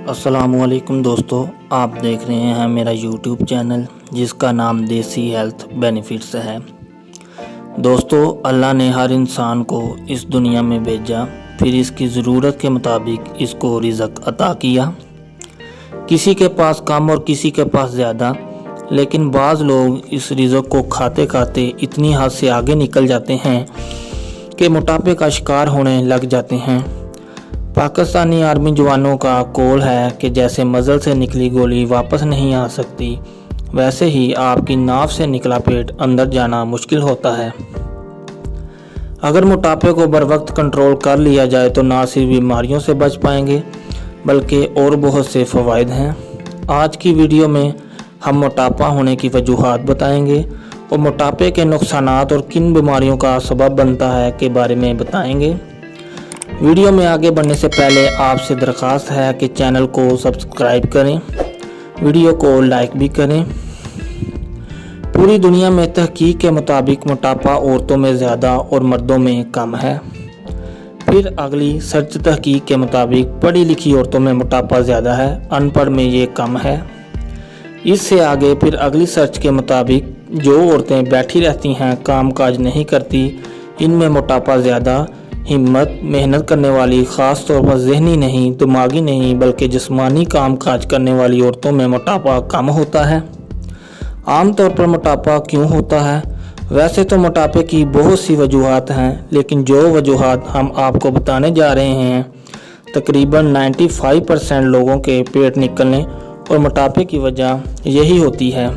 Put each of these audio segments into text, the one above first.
अस्सलामुअलैकुम दोस्तों, आप देख रहे हैं मेरा यूट्यूब चैनल जिसका नाम देसी हेल्थ बेनिफिट्स है। दोस्तों, अल्लाह ने हर इंसान को इस दुनिया में भेजा, फिर इसकी ज़रूरत के मुताबिक इसको रिज़्क अता किया। किसी के पास कम और किसी के पास ज़्यादा, लेकिन बाज़ लोग इस रिज़्क को खाते खाते इतनी हद से आगे निकल जाते हैं कि मोटापे का शिकार होने लग जाते हैं। पाकिस्तानी आर्मी जवानों का कौल है कि जैसे मज़ल से निकली गोली वापस नहीं आ सकती, वैसे ही आपकी नाव से निकला पेट अंदर जाना मुश्किल होता है। अगर मोटापे को बर वक्त कंट्रोल कर लिया जाए तो ना सिर्फ बीमारियों से बच पाएंगे बल्कि और बहुत से फ़वाइद हैं। आज की वीडियो में हम मोटापा होने की वजूहात बताएंगे और मोटापे के नुकसानात और किन बीमारियों का सबब बनता है के बारे में बताएंगे। वीडियो में आगे बढ़ने से पहले आपसे दरख्वास्त है कि चैनल को सब्सक्राइब करें, वीडियो को लाइक भी करें। पूरी दुनिया में तहकीक के मुताबिक मोटापा औरतों में ज़्यादा और मर्दों में कम है। फिर अगली सर्च तहकीक के मुताबिक पढ़ी लिखी औरतों में मोटापा ज़्यादा है, अनपढ़ में ये कम है। इससे आगे फिर अगली सर्च के मुताबिक जो औरतें बैठी रहती हैं, काम काज नहीं करती, इनमें मोटापा ज़्यादा। हिम्मत, मेहनत करने वाली, ख़ास तौर पर ज़हनी नहीं, दिमागी नहीं बल्कि जिस्मानी काम काज करने वाली औरतों में मोटापा कम होता है। आम तौर पर मोटापा क्यों होता है? वैसे तो मोटापे की बहुत सी वजूहात हैं, लेकिन जो वजूहात हम आपको बताने जा रहे हैं, तकरीबन 95% लोगों के पेट निकलने और मोटापे की वजह यही होती है।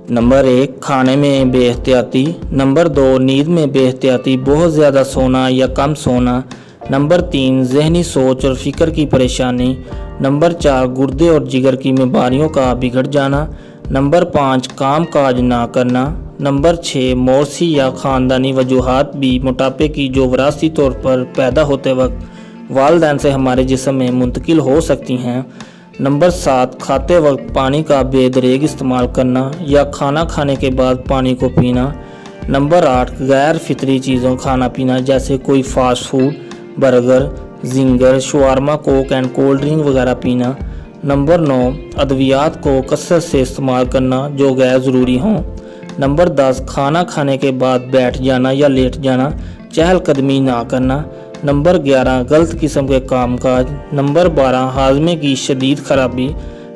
नंबर 1, खाने में बेएहतियाती। नंबर 2, नींद में बेएहतियाती, बहुत ज़्यादा सोना या कम सोना। नंबर 3, ज़हनी सोच और फ़िक्र की परेशानी। नंबर 4, गुर्दे और जिगर की बीमारियों का बिगड़ जाना। नंबर 5, काम काज ना करना। नंबर 6, मौसी या ख़ानदानी वजूहात भी मोटापे की जो वरासी तौर पर पैदा होते वक्त वालिदैन से हमारे जिस्म में मुंतकिल हो सकती हैं। नंबर 7, खाते वक्त पानी का बेदरेग इस्तेमाल करना या खाना खाने के बाद पानी को पीना। नंबर 8, गैर फितरी चीज़ों खाना पीना जैसे कोई fast food, burger, ginger, shawarma, Coke and cold drink वगैरह पीना। नंबर 9, अद्वियात को कसरत से इस्तेमाल करना जो गैर ज़रूरी हों। नंबर 10, खाना खाने के बाद बैठ जाना या लेट जाना, चहलकदमी ना करना। नंबर 11, गलत किस्म के कामकाज। नंबर 12, हाजमे की शदीद खराबी।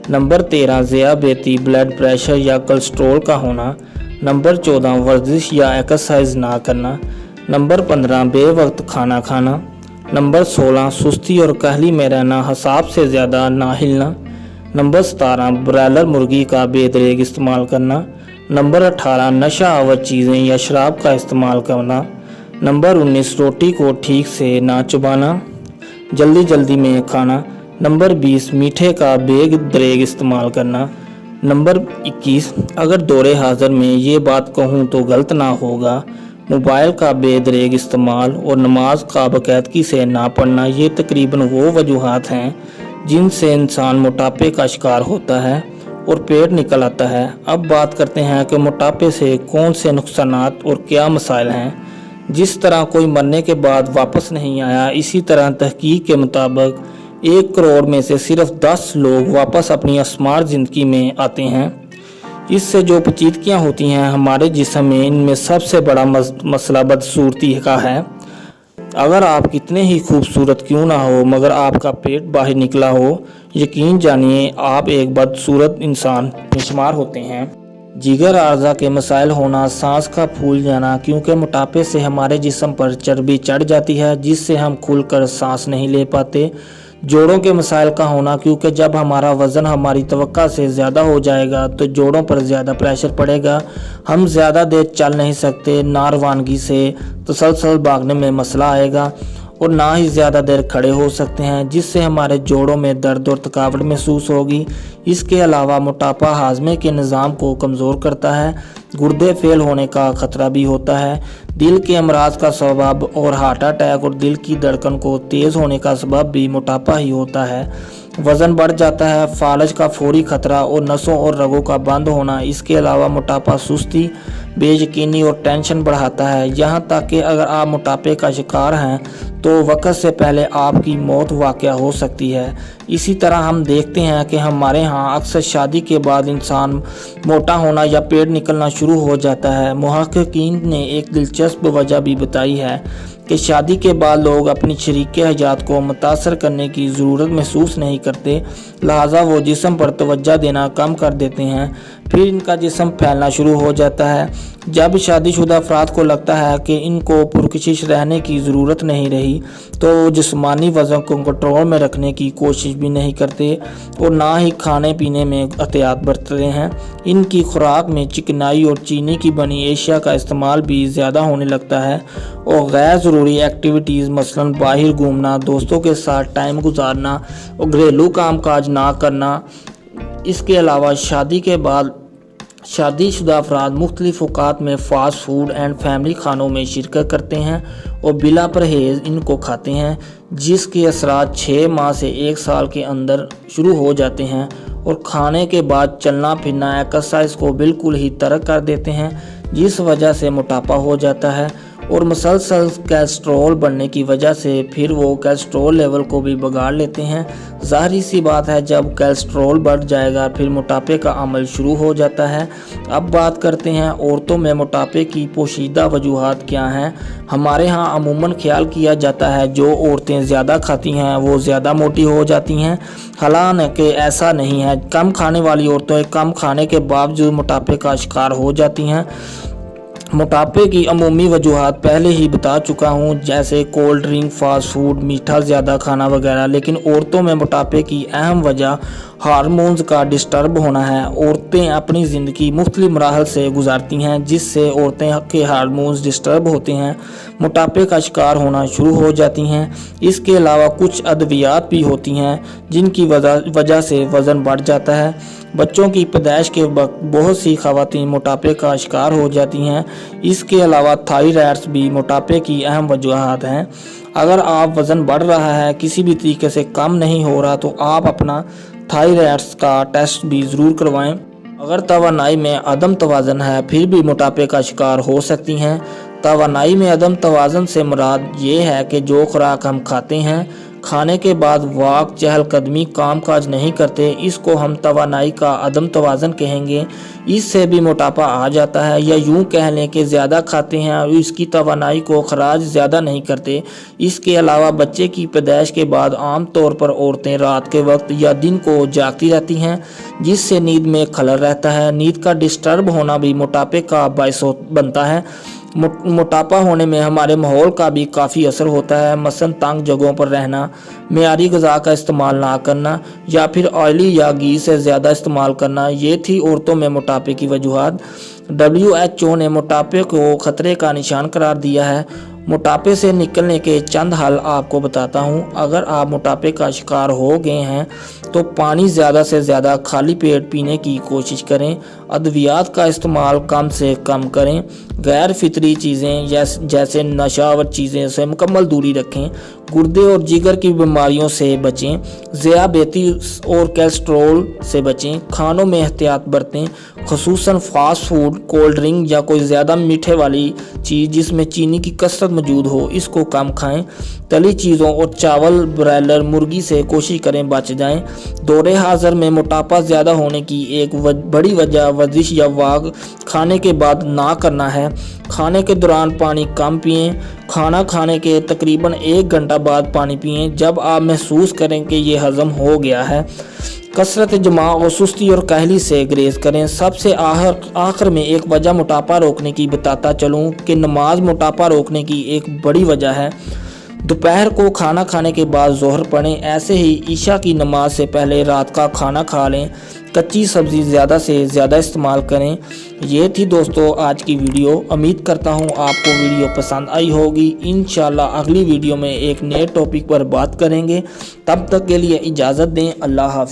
नंबर 13, ज़ियाबेती, ब्लड प्रेशर या कोलेस्ट्रॉल का होना। नंबर 14, वर्जिश या एक्सरसाइज ना करना। नंबर 15, बेवक्त खाना खाना। नंबर 16, सुस्ती और कहली में रहना, हिसाब से ज़्यादा ना हिलना। नंबर 17, ब्रायलर मुर्गी का बेदरेग इस्तेमाल करना। नंबर 18, नशा आवर चीज़ें या शराब का इस्तेमाल करना। नंबर 19, रोटी को ठीक से ना चबाना, जल्दी जल्दी में खाना। नंबर 20, मीठे का बेदरेग इस्तेमाल करना। नंबर 21, अगर दौरे हाज़र में ये बात कहूँ तो गलत ना होगा, मोबाइल का बेदरेग इस्तेमाल और नमाज का बाकायदगी से ना पढ़ना। ये तकरीबन वो वजूहात हैं जिनसे इंसान मोटापे का शिकार होता है और पेट निकल आता है। अब बात करते हैं कि मोटापे से कौन से नुकसानात और क्या मसाइल हैं। जिस तरह कोई मरने के बाद वापस नहीं आया, इसी तरह तहकीक के मुताबिक 1 करोड़ में से सिर्फ 10 लोग वापस अपनी अस्मार ज़िंदगी में आते हैं। इससे जो पेचीदगियाँ होती हैं हमारे जिस्म में, इनमें सबसे बड़ा मसला बदसूरती का है। अगर आप कितने ही खूबसूरत क्यों ना हो, मगर आपका पेट बाहर निकला हो, यकीन जानिए आप एक बदसूरत इंसान में शुमार होते हैं। जिगर आर्जा के मसाइल होना, सांस का फूल जाना, क्योंकि मोटापे से हमारे जिस्म पर चर्बी चढ़ जाती है जिससे हम खुलकर सांस नहीं ले पाते। जोड़ों के मसाइल का होना, क्योंकि जब हमारा वज़न हमारी तवक्का से ज़्यादा हो जाएगा तो जोड़ों पर ज़्यादा प्रेशर पड़ेगा, हम ज़्यादा देर चल नहीं सकते, ना रवानगी से तसलसल भागने में मसला आएगा और ना ही ज़्यादा देर खड़े हो सकते हैं, जिससे हमारे जोड़ों में दर्द और थकावट महसूस होगी। इसके अलावा मोटापा हाजमे के निज़ाम को कमज़ोर करता है, गुर्दे फेल होने का ख़तरा भी होता है, दिल के अमराज का सबब और हार्ट अटैक और दिल की धड़कन को तेज़ होने का सबब भी मोटापा ही होता है। वज़न बढ़ जाता है, फालज का फौरी खतरा और नसों और रगों का बंद होना। इसके अलावा मोटापा सुस्ती, बेयकीनी और टेंशन बढ़ाता है। यहाँ तक कि अगर आप मोटापे का शिकार हैं तो वक्त से पहले आपकी मौत वाक़या हो सकती है। इसी तरह हम देखते हैं कि हमारे यहाँ अक्सर शादी के बाद इंसान मोटा होना या पेट निकलना शुरू हो जाता है। मुहक्किकीन ने एक दिलचस्प वजह भी बताई है कि शादी के बाद लोग अपनी शरीके हयात को मुतासर करने की ज़रूरत महसूस नहीं करते, लिहाजा वो जिस्म पर तवज्जो देना कम कर देते हैं। फिर इनका जिस्म फैलना शुरू हो जाता है। जब शादीशुदा अफराद को लगता है कि इनको पुरकशिश रहने की ज़रूरत नहीं रही तो जिस्मानी वज़न को कंट्रोल में रखने की कोशिश भी नहीं करते और ना ही खाने पीने में एहतियात बरतते हैं। इनकी खुराक में चिकनाई और चीनी की बनी एशिया का इस्तेमाल भी ज़्यादा होने लगता है और गैर ज़रूरी एक्टिविटीज़ मसलन बाहर घूमना, दोस्तों के साथ टाइम गुजारना और घरेलू कामकाज ना करना। इसके अलावा शादी के बाद शादीशुदा अफराद मुख्तलिफ औक़ात में फ़ास्ट फूड एंड फैमिली खानों में शिरकत करते हैं और बिला परहेज़ इनको खाते हैं, जिसके असरात 6 माह से 1 साल के अंदर शुरू हो जाते हैं और खाने के बाद चलना फिरना एक्सरसाइज को बिल्कुल ही तर्क कर देते हैं, जिस वजह से मोटापा हो जाता है और मुसलसल कोलेस्ट्रॉल बढ़ने की वजह से फिर वो कोलेस्ट्रॉल लेवल को भी बिगाड़ लेते हैं। ज़ाहिर सी बात है, जब कोलेस्ट्रॉल बढ़ जाएगा फिर मोटापे का अमल शुरू हो जाता है। अब बात करते हैं औरतों में मोटापे की पोशीदा वजूहात क्या हैं। हमारे यहाँ अमूमन ख्याल किया जाता है जो औरतें ज़्यादा खाती हैं वो ज़्यादा मोटी हो जाती हैं, हालांकि ऐसा नहीं है। कम खाने वाली औरतें कम खाने के बावजूद मोटापे का शिकार हो जाती हैं। मोटापे की अमूमी वजूहात पहले ही बता चुका हूँ, जैसे कोल्ड ड्रिंक, फास्ट फूड, मीठा ज़्यादा खाना वगैरह। लेकिन औरतों में मोटापे की अहम वजह हार्मोन्स का डिस्टर्ब होना है। औरतें अपनी ज़िंदगी मुख्तलिफ मराहल से गुजारती हैं, जिससे औरतें के हार्मोन्स डिस्टर्ब होते हैं, मोटापे का शिकार होना शुरू हो जाती हैं। इसके अलावा कुछ अद्वियात भी होती हैं जिनकी वजह से वज़न बढ़ जाता है। बच्चों की पैदाइश के वक्त बहुत सी ख़वातीन मोटापे का शिकार हो जाती हैं। इसके अलावा थायराइड्स भी मोटापे की अहम वजूहात हैं। अगर आप वज़न बढ़ रहा है, किसी भी तरीके से कम नहीं हो रहा, तो आप अपना थायराइड्स का टेस्ट भी ज़रूर करवाएं। अगर तवानाई में अदम तवाज़न है फिर भी मोटापे का शिकार हो सकती हैं। तवानाई में अदम तवाज़न से मुराद ये है कि जो खुराक हम खाते हैं, खाने के बाद वाक चहलकदमी कामकाज नहीं करते, इसको हम तवानाई का अदम तवाज़न कहेंगे। इससे भी मोटापा आ जाता है। या यूं कह लें कि ज़्यादा खाते हैं और इसकी तवानाई को खराज ज़्यादा नहीं करते। इसके अलावा बच्चे की पैदाइश के बाद आम तौर पर औरतें रात के वक्त या दिन को जागती रहती हैं, जिससे नींद में खलल रहता है। नींद का डिस्टर्ब होना भी मोटापे का बायस बनता है। मोटापा होने में हमारे माहौल का भी काफ़ी असर होता है, मसलन तंग जगहों पर रहना, मेयारी ग़िज़ा का इस्तेमाल ना करना या फिर ऑयली या घी से ज़्यादा इस्तेमाल करना। ये थी औरतों में मोटापे की वजूहात। WHO ने मोटापे को ख़तरे का निशान करार दिया है। मोटापे से निकलने के चंद हल आपको बताता हूँ। अगर आप मोटापे का शिकार हो गए हैं तो पानी ज़्यादा से ज़्यादा खाली पेट पीने की कोशिश करें। अद्वियात का इस्तेमाल कम से कम करें। गैर फितरी चीज़ें जैसे नशावर चीज़ें से मुकम्मल दूरी रखें। गुर्दे और जिगर की बीमारियों से बचें। ज़ियाबेतीस और कोलेस्ट्रॉल से बचें। खानों में एहतियात बरतें, ख़ुसूसन फास्ट फूड, कोल्ड ड्रिंक या कोई ज़्यादा मीठे वाली चीज़ जिसमें चीनी की कसरत मौजूद हो, इसको कम खाएं। तली चीज़ों और चावल, ब्रायलर, मुर्गी से कोशिश करें बच जाएं। दौरे हाज़र में मोटापा ज़्यादा होने की एक बड़ी वजह वर्जिश या वाक खाने के बाद ना करना है। खाने के दौरान पानी कम पिएं। खाना खाने के तकरीबन 1 घंटा बाद पानी पिएं जब आप महसूस करें कि ये हज़म हो गया है। कसरत जमा और सुस्ती और कहली से ग्रेज करें। सबसे आखिर में एक वजह मोटापा रोकने की बताता चलूँ कि नमाज मोटापा रोकने की एक बड़ी वजह है। दोपहर को खाना खाने के बाद ज़ोहर पढ़ें। ऐसे ही ईशा की नमाज से पहले रात का खाना खा लें। कच्ची सब्ज़ी ज़्यादा से ज़्यादा इस्तेमाल करें। ये थी दोस्तों आज की वीडियो। उम्मीद करता हूँ आपको वीडियो पसंद आई होगी। इंशाल्लाह अगली वीडियो में एक नए टॉपिक पर बात करेंगे। तब तक के लिए इजाज़त दें। अल्लाह हाफ़िज़।